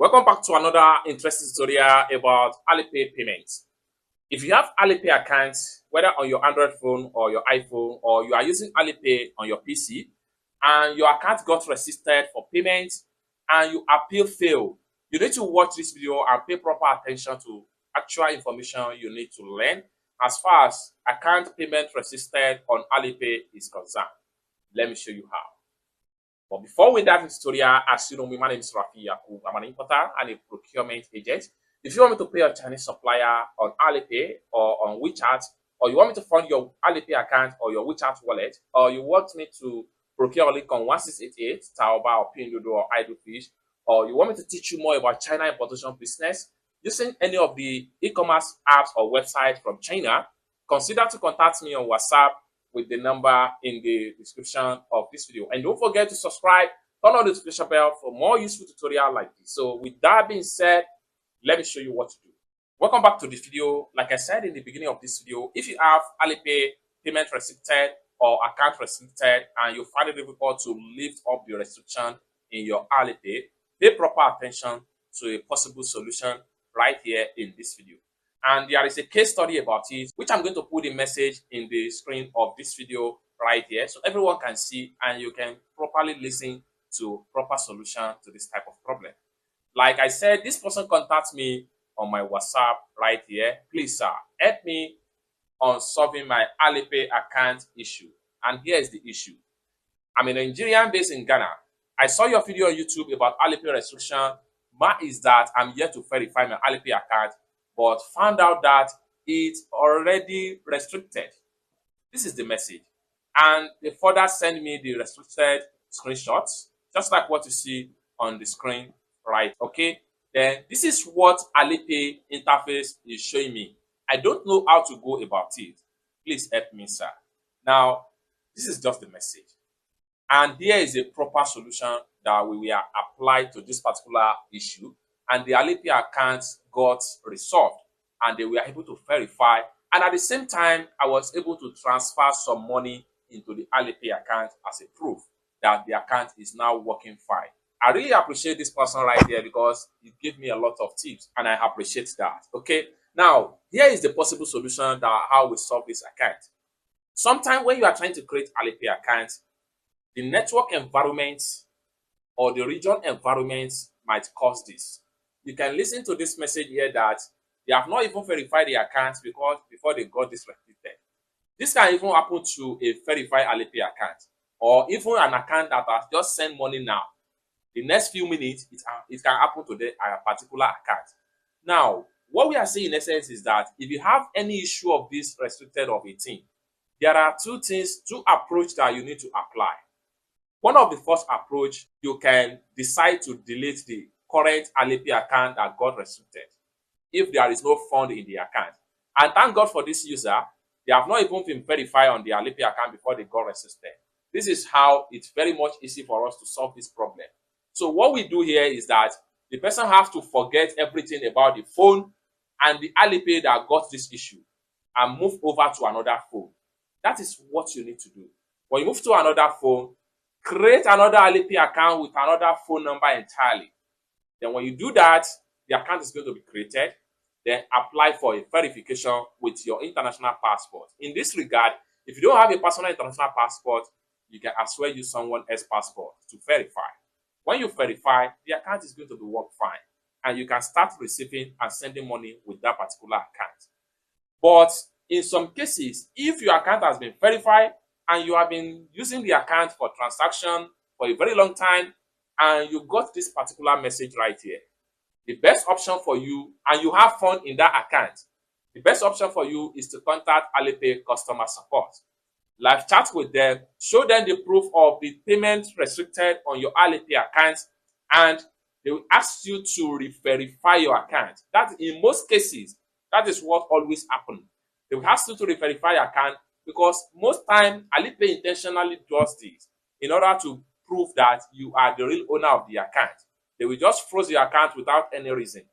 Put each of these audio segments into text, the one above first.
Welcome back to another interesting tutorial about Alipay payments. If you have Alipay accounts, whether on your Android phone or your iPhone, or you are using Alipay on your PC, and your account got registered for payment and your appeal failed, you need to watch this video and pay proper attention to actual information you need to learn as far as account payment registered on Alipay is concerned. Let me show you how. But before we dive into the tutorial, as you know, my name is Rafi Yakub. I'm an importer and a procurement agent. If you want me to pay a Chinese supplier on Alipay or on WeChat, or you want me to fund your Alipay account or your WeChat wallet, or you want me to procure a link on 1688, Taoba or Pinduoduo or Idlefish, or you want me to teach you more about China importation business using any of the e-commerce apps or websites from China, consider to contact me on WhatsApp with the number in the description of this video. And don't forget to subscribe, turn on the notification bell for more useful tutorials like this. So with that being said, let me show you what to do. Welcome back to the video. Like I said in the beginning of this video, if you have Alipay payment restricted or account restricted and you find it difficult to lift up the restriction in your Alipay, pay proper attention to a possible solution right here in this video. And there is a case study about it, which I'm going to put a message in the screen of this video right here, so everyone can see and you can properly listen to proper solution to this type of problem. Like I said, this person contacts me on my WhatsApp right here. Please, sir, help me on solving my Alipay account issue. And here is the issue. I'm a Nigerian based in Ghana. I saw your video on YouTube about Alipay restriction. My is that I'm here to verify my Alipay account, but found out that it's already restricted. This is the message. And they further send me the restricted screenshots, just like what you see on the screen, right? Okay. Then this is what Alipay interface is showing me. I don't know how to go about it. Please help me, sir. Now, this is just the message. And here is a proper solution that we will apply to this particular issue. And the Alipay accounts got resolved and they were able to verify. And at the same time, I was able to transfer some money into the Alipay account as a proof that the account is now working fine. I really appreciate this person right here because it gave me a lot of tips and I appreciate that. Okay, now here is the possible solution that how we solve this account. Sometimes when you are trying to create Alipay account, the network environment or the region environment might cause this. You can listen to this message here that they have not even verified the account because before they got this restricted. This can even happen to a verified Alipay account or even an account that has just sent money now. The next few minutes, it can happen to the particular account. Now, what we are saying in essence is that if you have any issue of this restricted of a thing, there are two approaches that you need to apply. One of the first approach, you can decide to delete the current Alipay account that got restricted if there is no fund in the account. And thank God for this user, they have not even been verified on the Alipay account before they got registered. This is how it's very much easy for us to solve this problem. So what we do here is that the person has to forget everything about the phone and the Alipay that got this issue and move over to another phone. That is what you need to do. When you move to another phone, create another Alipay account with another phone number entirely. Then when you do that, the account is going to be created. Then apply for a verification with your international passport. In this regard, if you don't have a personal international passport, you can as well use someone else's passport to verify. When you verify, the account is going to be work fine. And you can start receiving and sending money with that particular account. But in some cases, if your account has been verified and you have been using the account for transaction for a very long time, and you got this particular message right here, the best option for you, and you have fund in that account, the best option for you is to contact Alipay customer support. Live chat with them, show them the proof of the payment restricted on your Alipay account, and they will ask you to re-verify your account. That in most cases, that is what always happens. They will ask you to re-verify your account because most time Alipay intentionally does this in order to prove that you are the real owner of the account. They will just freeze your account without any reason,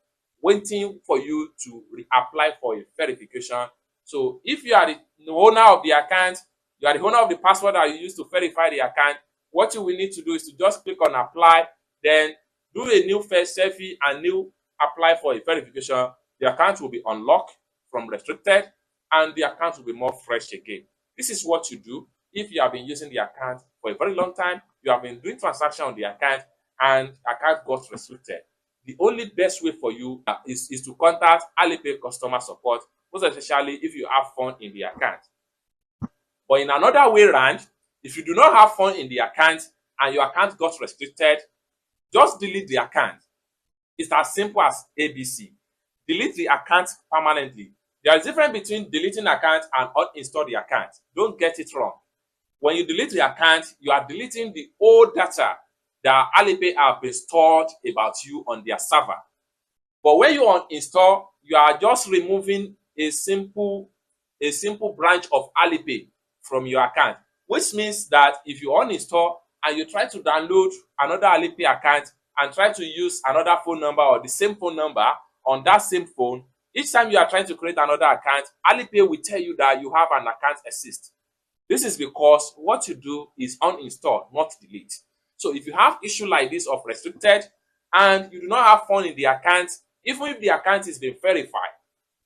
waiting for you to reapply for a verification. So if you are the owner of the account, you are the owner of the password that you use to verify the account, what you will need to do is to just click on apply, then do a new first selfie and new apply for a verification, the account will be unlocked from restricted and the account will be more fresh again. This is what you do if you have been using the account for a very long time, you have been doing transaction on the account and account got restricted. The only best way for you is to contact Alipay customer support, most especially if you have fund in the account. But in another way round, if you do not have fund in the account and your account got restricted, just delete the account. It's as simple as ABC. Delete the account permanently. There is a difference between deleting account and uninstall the account. Don't get it wrong. When you delete the account, you are deleting the old data that Alipay have been stored about you on their server. But when you uninstall, you are just removing a simple branch of Alipay from your account, which means that if you uninstall and you try to download another Alipay account and try to use another phone number or the same phone number on that same phone, each time you are trying to create another account, Alipay will tell you that you have an account exist. This is because what you do is uninstall, not delete. So if you have issue like this of restricted and you do not have fund in the account, even if the account is being verified,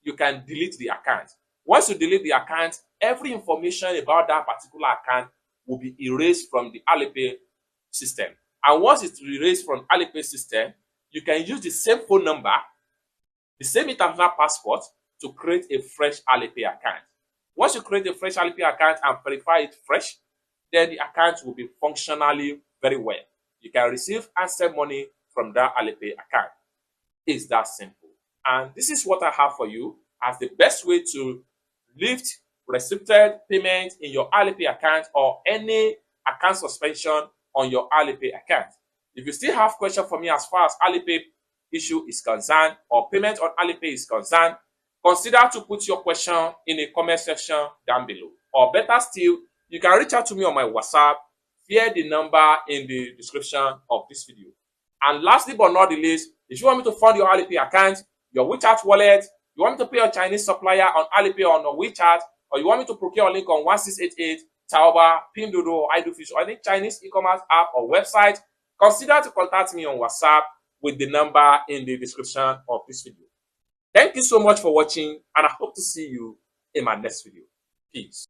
you can delete the account. Once you delete the account, every information about that particular account will be erased from the Alipay system. And once it's erased from Alipay system, you can use the same phone number, the same international passport to create a fresh Alipay account. Once you create a fresh Alipay account and verify it fresh, then the account will be functionally very well. You can receive and send money from that Alipay account. It's that simple. And this is what I have for you as the best way to lift restricted payment in your Alipay account or any account suspension on your Alipay account. If you still have questions for me as far as Alipay issue is concerned or payment on Alipay is concerned, consider to put your question in the comment section down below. Or better still, you can reach out to me on my WhatsApp via the number in the description of this video. And lastly but not the least, if you want me to fund your Alipay account, your WeChat wallet, you want me to pay your Chinese supplier on Alipay or on WeChat, or you want me to procure a link on 1688, Taoba, Pinduoduo, or iDoFish, or any Chinese e-commerce app or website, consider to contact me on WhatsApp with the number in the description of this video. Thank you so much for watching, and I hope to see you in my next video. Peace.